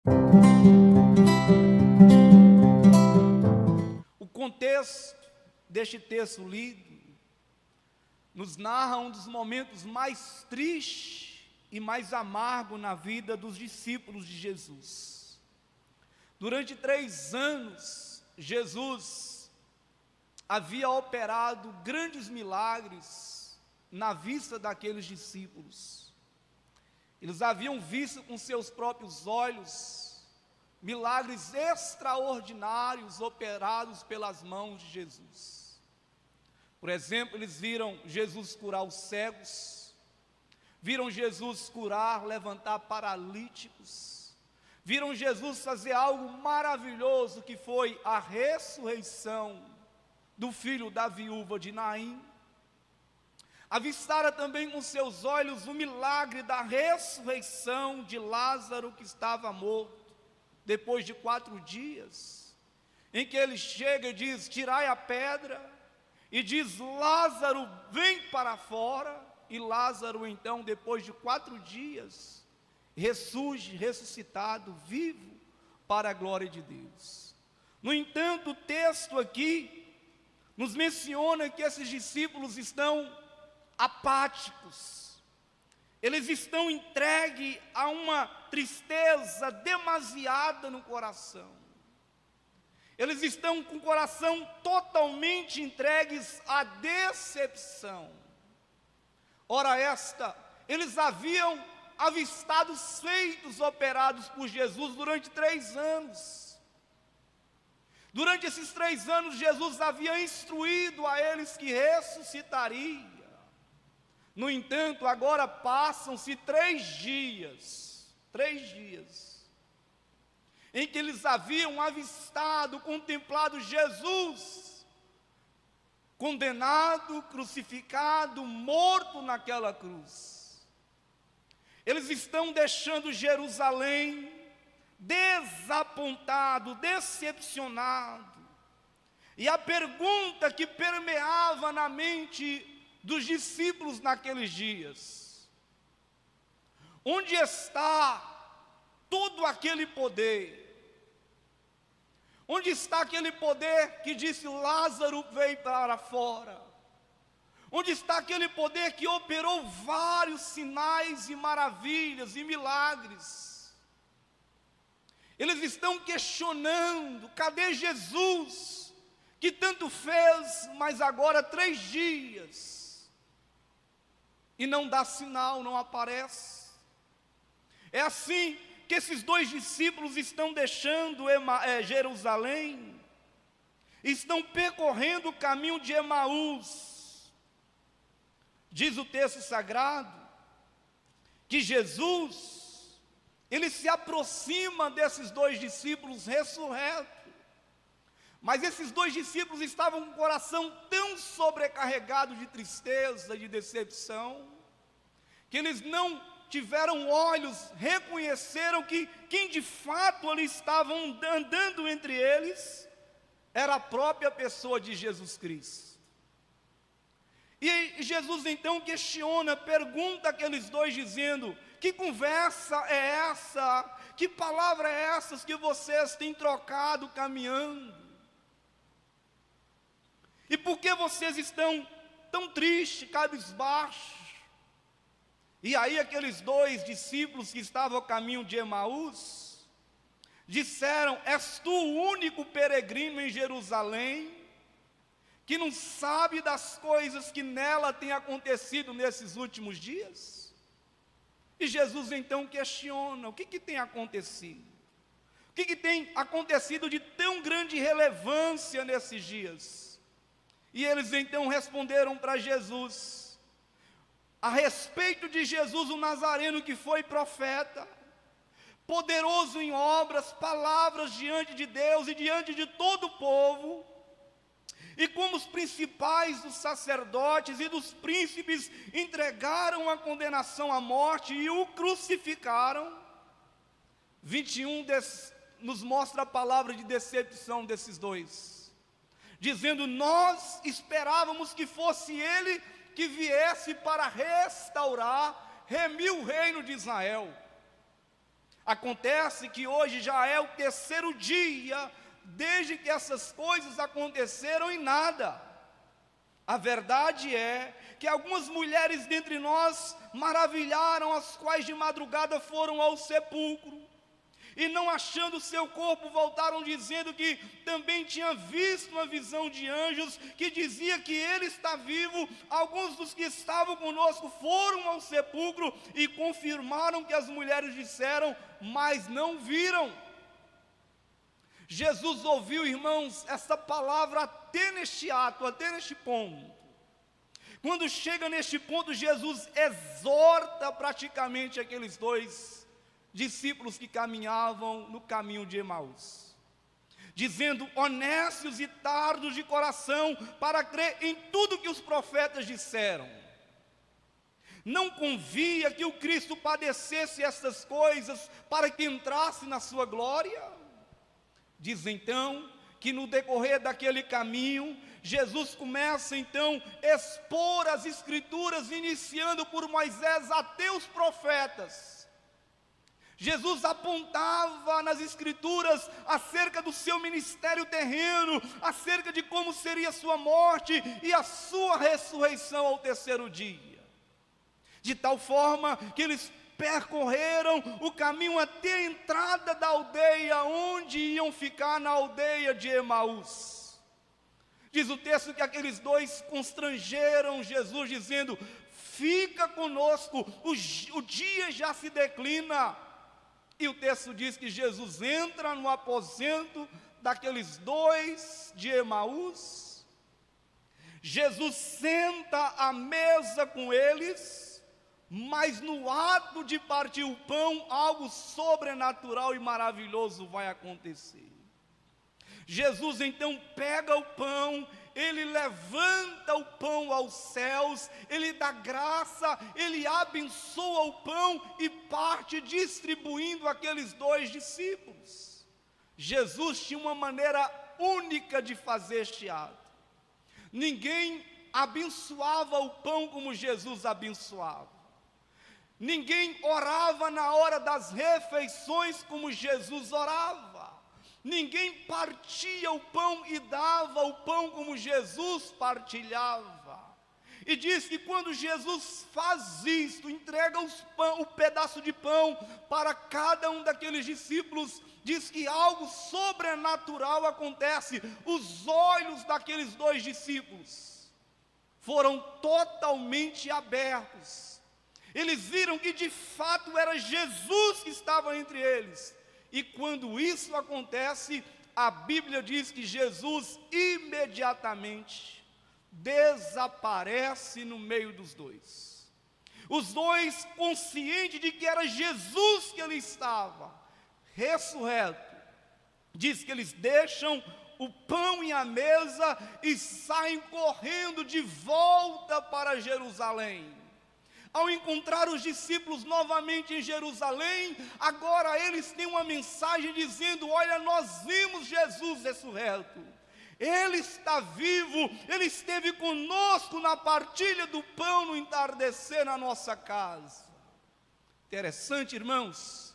O contexto deste texto lido nos narra um dos momentos mais tristes e mais amargos na vida dos discípulos de Jesus. Durante 3 anos, Jesus havia operado grandes milagres na vista daqueles discípulos. Eles haviam visto com seus próprios olhos milagres extraordinários operados pelas mãos de Jesus. Por exemplo, eles viram Jesus curar os cegos, viram Jesus curar, levantar paralíticos, viram Jesus fazer algo maravilhoso, que foi a ressurreição do filho da viúva de Naim. Avistaram também com seus olhos o milagre da ressurreição de Lázaro, que estava morto, depois de 4 dias, em que ele chega e diz: tirai a pedra, e diz: Lázaro, vem para fora. E Lázaro então, depois de 4 dias, ressurge, ressuscitado, vivo, para a glória de Deus. No entanto, o texto aqui nos menciona que esses discípulos estão apáticos, eles estão entregues a uma tristeza demasiada no coração, eles estão com o coração totalmente entregues à decepção. Ora eles haviam avistado os feitos operados por Jesus durante 3 anos. Durante esses 3 anos, Jesus havia instruído a eles que ressuscitaria. No entanto, agora passam-se 3 dias, em que eles haviam avistado, contemplado Jesus, condenado, crucificado, morto naquela cruz. Eles estão deixando Jerusalém desapontado, decepcionado. E a pergunta que permeava na mente dos discípulos naqueles dias: onde está todo aquele poder? Onde está aquele poder que disse: Lázaro veio para fora? Onde está aquele poder que operou vários sinais e maravilhas e milagres? Eles estão questionando: cadê Jesus, que tanto fez, mas agora 3 dias, e não dá sinal, não aparece? É assim que esses 2 discípulos estão deixando Jerusalém, estão percorrendo o caminho de Emaús. Diz o texto sagrado que Jesus, ele se aproxima desses 2 discípulos ressurretos, mas esses 2 discípulos estavam com o coração tão sobrecarregado de tristeza, de decepção, que eles não tiveram olhos, reconheceram que quem de fato ali estava andando entre eles era a própria pessoa de Jesus Cristo. E Jesus então questiona, pergunta aqueles 2 dizendo: que conversa é essa? Que palavra é essas que vocês têm trocado caminhando? E por que vocês estão tão tristes, cabisbaixos? E aí aqueles 2 discípulos que estavam ao caminho de Emaús disseram: és tu o único peregrino em Jerusalém que não sabe das coisas que nela têm acontecido nesses últimos dias? E Jesus então questiona: o que tem acontecido? O que tem acontecido de tão grande relevância nesses dias? E eles então responderam para Jesus a respeito de Jesus o Nazareno, que foi profeta, poderoso em obras, palavras diante de Deus e diante de todo o povo, e como os principais dos sacerdotes e dos príncipes entregaram a condenação à morte e o crucificaram. 21 nos mostra a palavra de decepção desses 2, dizendo: nós esperávamos que fosse ele que viesse para restaurar, remir o reino de Israel. Acontece que hoje já é o terceiro dia desde que essas coisas aconteceram e nada. A verdade é que algumas mulheres dentre nós maravilharam, as quais de madrugada foram ao sepulcro, e não achando seu corpo, voltaram dizendo que também tinha visto uma visão de anjos, que dizia que ele está vivo. Alguns dos que estavam conosco foram ao sepulcro e confirmaram que as mulheres disseram, mas não viram. Jesus ouviu, irmãos, essa palavra até neste ato, até neste ponto. Quando chega neste ponto, Jesus exorta praticamente aqueles dois discípulos que caminhavam no caminho de Emaús, dizendo: honestos e tardos de coração para crer em tudo que os profetas disseram. Não convia que o Cristo padecesse estas coisas para que entrasse na sua glória? Diz então que no decorrer daquele caminho, Jesus começa então a expor as Escrituras, iniciando por Moisés até os profetas. Jesus apontava nas Escrituras acerca do seu ministério terreno, acerca de como seria sua morte e a sua ressurreição ao terceiro dia. De tal forma que eles percorreram o caminho até a entrada da aldeia, onde iam ficar, na aldeia de Emaús. Diz o texto que aqueles dois constrangeram Jesus, dizendo: fica conosco, o dia já se declina. E o texto diz que Jesus entra no aposento daqueles dois de Emaús. Jesus senta à mesa com eles, mas no ato de partir o pão, algo sobrenatural e maravilhoso vai acontecer. Jesus então pega o pão, ele levanta o pão aos céus, ele dá graça, ele abençoa o pão e parte distribuindo aqueles dois discípulos. Jesus tinha uma maneira única de fazer este ato. Ninguém abençoava o pão como Jesus abençoava. Ninguém orava na hora das refeições como Jesus orava. Ninguém partia o pão e dava o pão como Jesus partilhava. E diz que quando Jesus faz isto, entrega o pedaço de pão para cada um daqueles discípulos, diz que algo sobrenatural acontece. Os olhos daqueles dois discípulos foram totalmente abertos. Eles viram que de fato era Jesus que estava entre eles. E quando isso acontece, a Bíblia diz que Jesus imediatamente desaparece no meio dos dois. Os dois, conscientes de que era Jesus que ali estava, ressurreto, diz que eles deixam o pão e a mesa e saem correndo de volta para Jerusalém. Ao encontrar os discípulos novamente em Jerusalém, agora eles têm uma mensagem dizendo: olha, nós vimos Jesus ressurreto, Ele está vivo, Ele esteve conosco na partilha do pão no entardecer na nossa casa. Interessante, irmãos,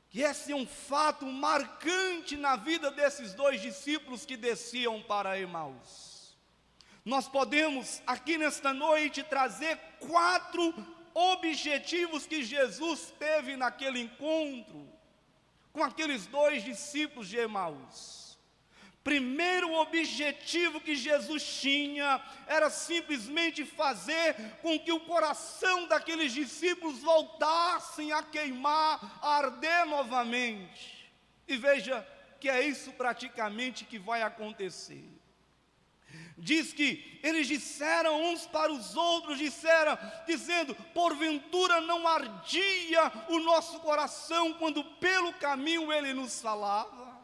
que esse é um fato marcante na vida desses dois discípulos que desciam para Emaús. Nós podemos aqui nesta noite trazer 4 objetivos que Jesus teve naquele encontro com aqueles dois discípulos de Emaús. Primeiro objetivo que Jesus tinha era simplesmente fazer com que o coração daqueles discípulos voltassem a queimar, a arder novamente. E veja que é isso praticamente que vai acontecer. Diz que eles disseram uns para os outros, dizendo: porventura não ardia o nosso coração quando pelo caminho ele nos falava?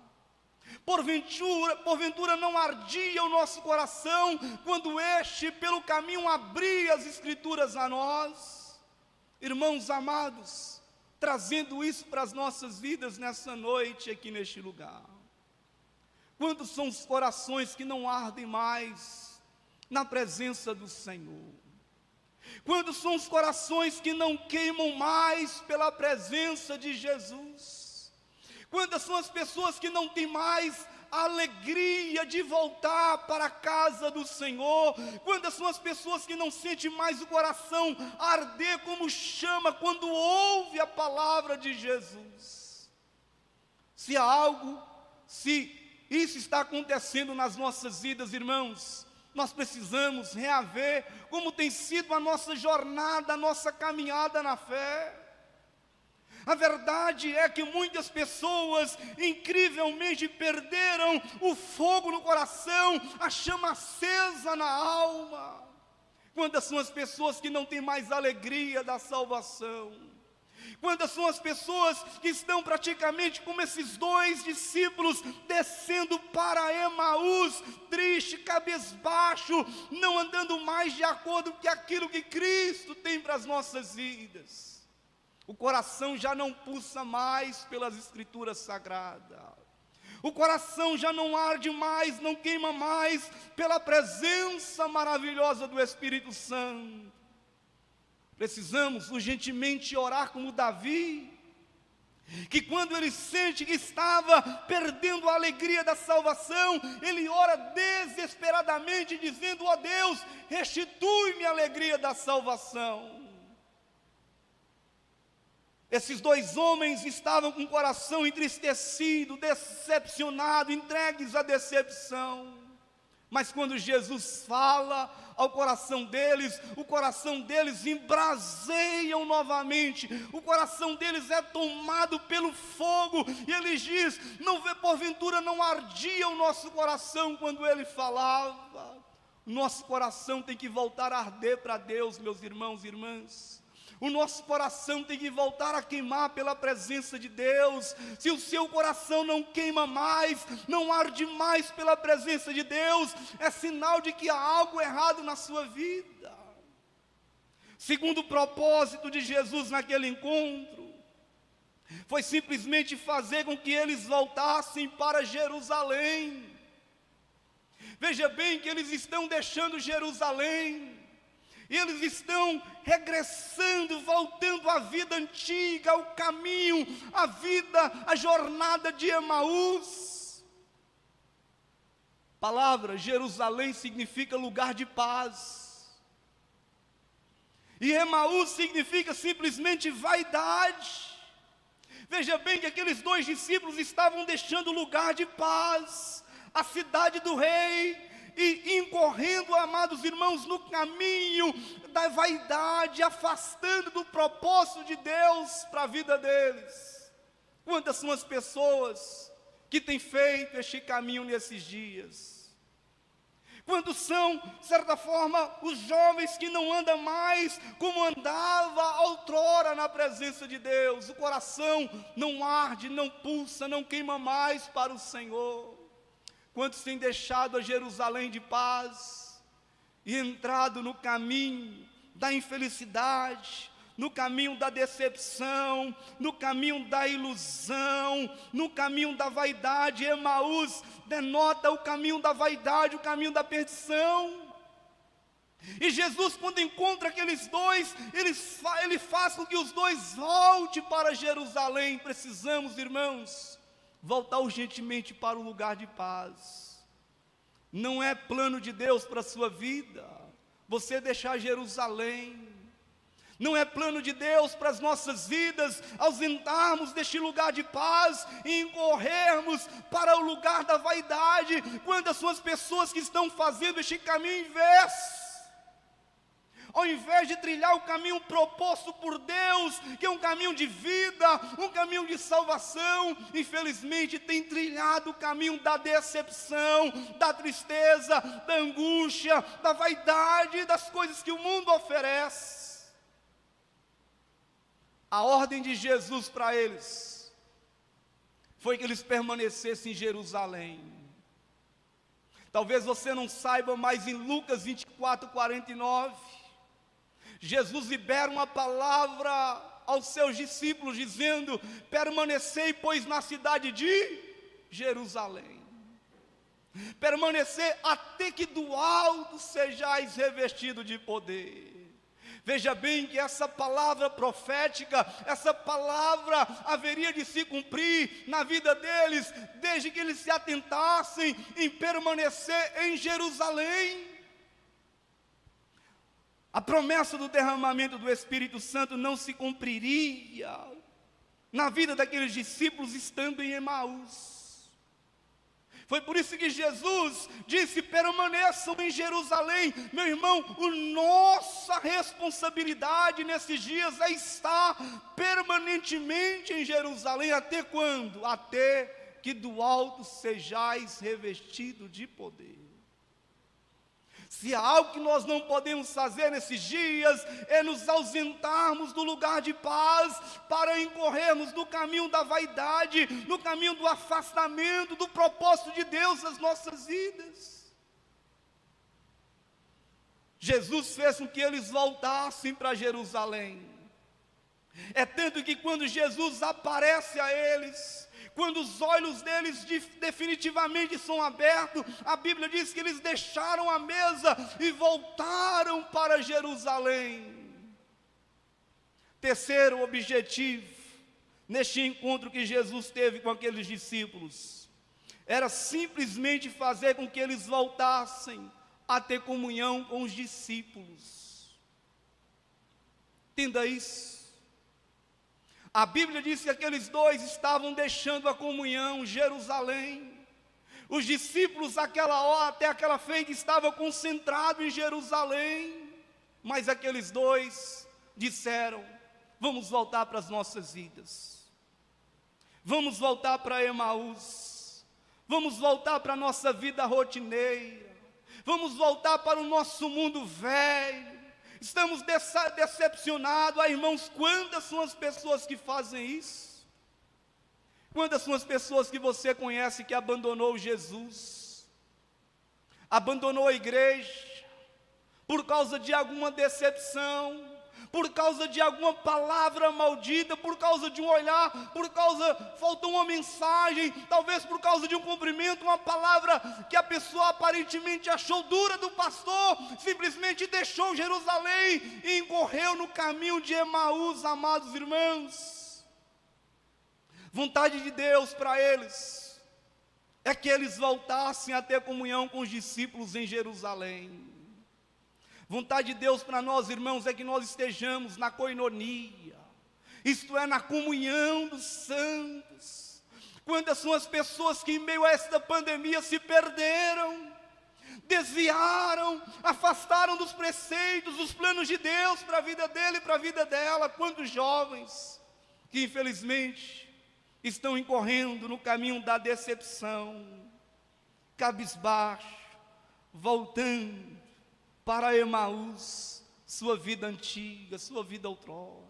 Porventura não ardia o nosso coração quando este pelo caminho abria as Escrituras a nós? Irmãos amados, trazendo isso para as nossas vidas nessa noite aqui neste lugar. Quantos são os corações que não ardem mais na presença do Senhor? Quantos são os corações que não queimam mais pela presença de Jesus? Quantas são as pessoas que não têm mais a alegria de voltar para a casa do Senhor? Quantas são as pessoas que não sentem mais o coração arder como chama quando ouve a palavra de Jesus? Se há algo, se isso está acontecendo nas nossas vidas, irmãos, nós precisamos reaver como tem sido a nossa jornada, a nossa caminhada na fé. A verdade é que muitas pessoas incrivelmente perderam o fogo no coração, a chama acesa na alma. Quantas são as pessoas que não têm mais alegria da salvação? Quantas são as pessoas que estão praticamente como esses dois discípulos descendo para Emaús, triste, cabisbaixo, não andando mais de acordo com aquilo que Cristo tem para as nossas vidas. O coração já não pulsa mais pelas Escrituras Sagradas. O coração já não arde mais, não queima mais pela presença maravilhosa do Espírito Santo. Precisamos urgentemente orar como Davi, que quando ele sente que estava perdendo a alegria da salvação, ele ora desesperadamente, dizendo: ó Deus, restitui-me a alegria da salvação. Esses dois homens estavam com o coração entristecido, decepcionado, entregues à decepção. Mas quando Jesus fala ao coração deles, o coração deles embraseiam novamente, o coração deles é tomado pelo fogo, e ele diz: não vê, porventura não ardia o nosso coração quando ele falava? O nosso coração tem que voltar a arder para Deus, meus irmãos e irmãs. O nosso coração tem que voltar a queimar pela presença de Deus. Se o seu coração não queima mais, não arde mais pela presença de Deus, é sinal de que há algo errado na sua vida. Segundo o propósito de Jesus naquele encontro, foi simplesmente fazer com que eles voltassem para Jerusalém. Veja bem que eles estão deixando Jerusalém, e eles estão regressando, voltando à vida antiga, ao caminho, à vida, à jornada de Emaús. A palavra Jerusalém significa lugar de paz, e Emaús significa simplesmente vaidade. Veja bem que aqueles dois discípulos estavam deixando o lugar de paz, a cidade do rei, e incorrendo, amados irmãos, no caminho da vaidade, afastando do propósito de Deus para a vida deles. Quantas são as pessoas que têm feito este caminho nesses dias? Quantos são, de certa forma, os jovens que não andam mais como andava outrora na presença de Deus? O coração não arde, não pulsa, não queima mais para o Senhor. Quantos têm deixado a Jerusalém de paz e entrado no caminho da infelicidade, no caminho da decepção, no caminho da ilusão, no caminho da vaidade? Emaús denota o caminho da vaidade, o caminho da perdição. E Jesus, quando encontra aqueles dois, ele faz com que os dois voltem para Jerusalém. Precisamos, irmãos, voltar urgentemente para o lugar de paz. Não é plano de Deus para a sua vida você deixar Jerusalém. Não é plano de Deus para as nossas vidas ausentarmos deste lugar de paz e incorrermos para o lugar da vaidade. Quantas são as pessoas que estão fazendo este caminho inverso? Ao invés de trilhar o caminho proposto por Deus, que é um caminho de vida, um caminho de salvação, infelizmente tem trilhado o caminho da decepção, da tristeza, da angústia, da vaidade, das coisas que o mundo oferece. A ordem de Jesus para eles foi que eles permanecessem em Jerusalém. Talvez você não saiba, mas em Lucas 24:49, Jesus libera uma palavra aos seus discípulos, dizendo: permanecei, pois, na cidade de Jerusalém. Permanecer até que do alto sejais revestido de poder. Veja bem que essa palavra profética, essa palavra haveria de se cumprir na vida deles, desde que eles se atentassem em permanecer em Jerusalém. A promessa do derramamento do Espírito Santo não se cumpriria na vida daqueles discípulos estando em Emaús. Foi por isso que Jesus disse: permaneçam em Jerusalém. Meu irmão, a nossa responsabilidade nesses dias é estar permanentemente em Jerusalém. Até quando? Até que do alto sejais revestido de poder. Se há algo que nós não podemos fazer nesses dias, é nos ausentarmos do lugar de paz, para incorrermos no caminho da vaidade, no caminho do afastamento do propósito de Deus nas nossas vidas. Jesus fez com que eles voltassem para Jerusalém. É tanto que quando Jesus aparece a eles, quando os olhos deles definitivamente são abertos, a Bíblia diz que eles deixaram a mesa e voltaram para Jerusalém. Terceiro objetivo, neste encontro que Jesus teve com aqueles discípulos, era simplesmente fazer com que eles voltassem a ter comunhão com os discípulos. Entenda isso. A Bíblia diz que aqueles dois estavam deixando a comunhão, Jerusalém. Os discípulos àquela hora, até aquela feita, estavam concentrados em Jerusalém. Mas aqueles dois disseram: vamos voltar para as nossas vidas. Vamos voltar para Emaús. Vamos voltar para a nossa vida rotineira. Vamos voltar para o nosso mundo velho. Estamos decepcionados. Irmãos, quantas são as pessoas que fazem isso? Quantas são as pessoas que você conhece que abandonou Jesus, abandonou a igreja, por causa de alguma decepção, por causa de alguma palavra maldita, por causa de um olhar, faltou uma mensagem, talvez por causa de um cumprimento, uma palavra que a pessoa aparentemente achou dura do pastor, simplesmente deixou Jerusalém e incorreu no caminho de Emaús, amados irmãos. Vontade de Deus para eles é que eles voltassem a ter comunhão com os discípulos em Jerusalém. Vontade de Deus para nós, irmãos, é que nós estejamos na koinonia, isto é, na comunhão dos santos. Quantas são as pessoas que em meio a esta pandemia se perderam, desviaram, afastaram dos preceitos, dos planos de Deus para a vida dele e para a vida dela. Quantos jovens que infelizmente estão incorrendo no caminho da decepção, cabisbaixo, voltando para Emaús, sua vida antiga, sua vida outrora.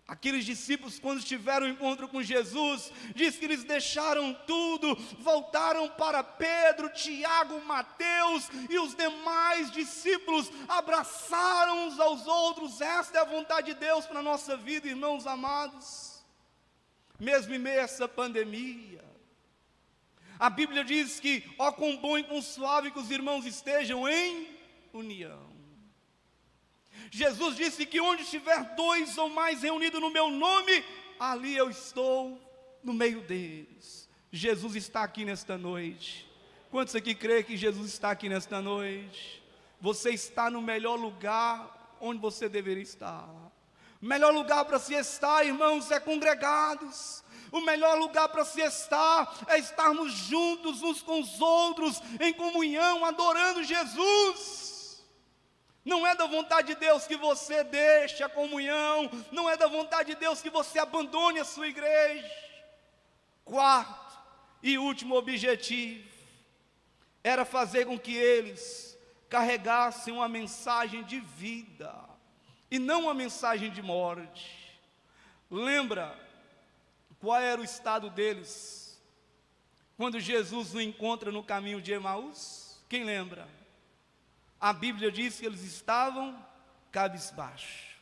Aqueles discípulos, quando tiveram um encontro com Jesus, diz que eles deixaram tudo, voltaram para Pedro, Tiago, Mateus e os demais discípulos, abraçaram uns aos outros. Esta é a vontade de Deus para a nossa vida, irmãos amados. Mesmo em meio a essa pandemia, a Bíblia diz que, ó, quão bom e quão suave que os irmãos estejam em união. Jesus disse que onde estiver dois ou mais reunidos no meu nome, ali eu estou no meio deles. Jesus está aqui nesta noite. Quantos aqui creem que Jesus está aqui nesta noite? Você está no melhor lugar onde você deveria estar. O melhor lugar para se estar, irmãos, é congregados. O melhor lugar para se estar é estarmos juntos uns com os outros, em comunhão, adorando Jesus. Não é da vontade de Deus que você deixe a comunhão, não é da vontade de Deus que você abandone a sua igreja. Quarto e último objetivo era fazer com que eles carregassem uma mensagem de vida e não uma mensagem de morte. Lembra qual era o estado deles quando Jesus os encontra no caminho de Emaús? Quem lembra? A Bíblia diz que eles estavam cabisbaixo.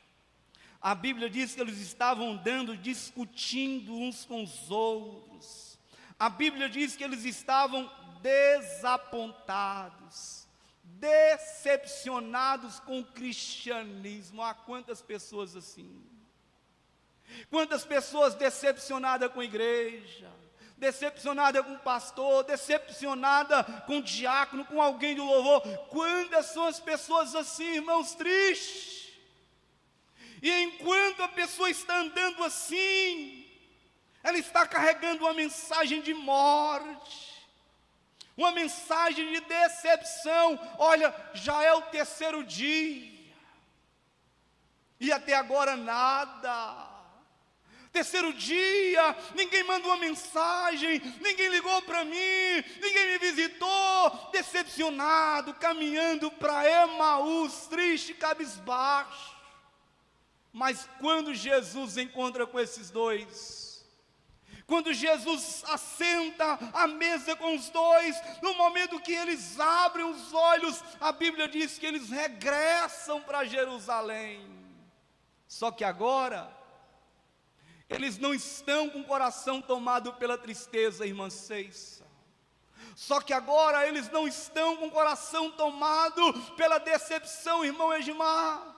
A Bíblia diz que eles estavam andando, discutindo uns com os outros. A Bíblia diz que eles estavam desapontados, decepcionados com o cristianismo. Há quantas pessoas assim? Quantas pessoas decepcionadas com a igreja, decepcionada com o pastor, decepcionada com o diácono, com alguém do louvor. Quantas são as pessoas assim, irmãos, tristes? E enquanto a pessoa está andando assim, ela está carregando uma mensagem de morte, uma mensagem de decepção. Olha, já é o terceiro dia, e até agora nada. Terceiro dia, ninguém mandou uma mensagem, ninguém ligou para mim, ninguém me visitou, decepcionado, caminhando para Emaús, triste, cabisbaixo. Mas quando Jesus encontra com esses dois, quando Jesus assenta à mesa com os dois, no momento que eles abrem os olhos, a Bíblia diz que eles regressam para Jerusalém. Só que agora, eles não estão com o coração tomado pela tristeza, irmã Ceissa. Só que agora eles não estão com o coração tomado pela decepção, irmão Edmar.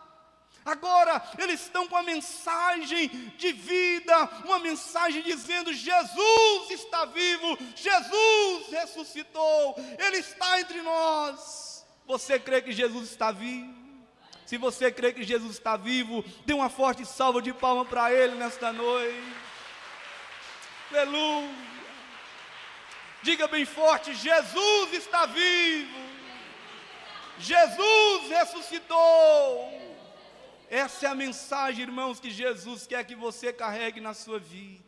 Agora eles estão com a mensagem de vida, uma mensagem dizendo: Jesus está vivo, Jesus ressuscitou, Ele está entre nós. Você crê que Jesus está vivo? Se você crê que Jesus está vivo, dê uma forte salva de palmas para Ele nesta noite. Aleluia. Diga bem forte: Jesus está vivo, Jesus ressuscitou. Essa é a mensagem, irmãos, que Jesus quer que você carregue na sua vida.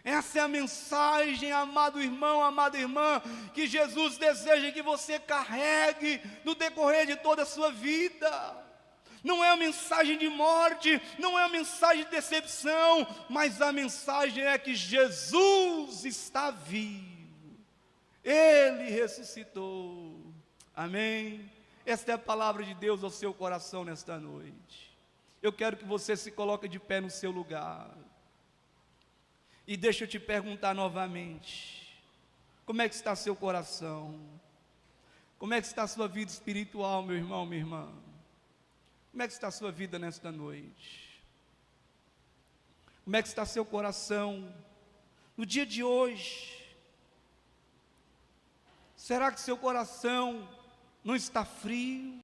Essa é a mensagem, amado irmão, amada irmã, que Jesus deseja que você carregue no decorrer de toda a sua vida. Não é a mensagem de morte, não é a mensagem de decepção, mas a mensagem é que Jesus está vivo, Ele ressuscitou. Amém? Esta é a palavra de Deus ao seu coração nesta noite. Eu quero que você se coloque de pé no seu lugar. E deixa eu te perguntar novamente: como é que está seu coração? Como é que está a sua vida espiritual, meu irmão, minha irmã? Como é que está a sua vida nesta noite? Como é que está seu coração no dia de hoje? Será que seu coração não está frio?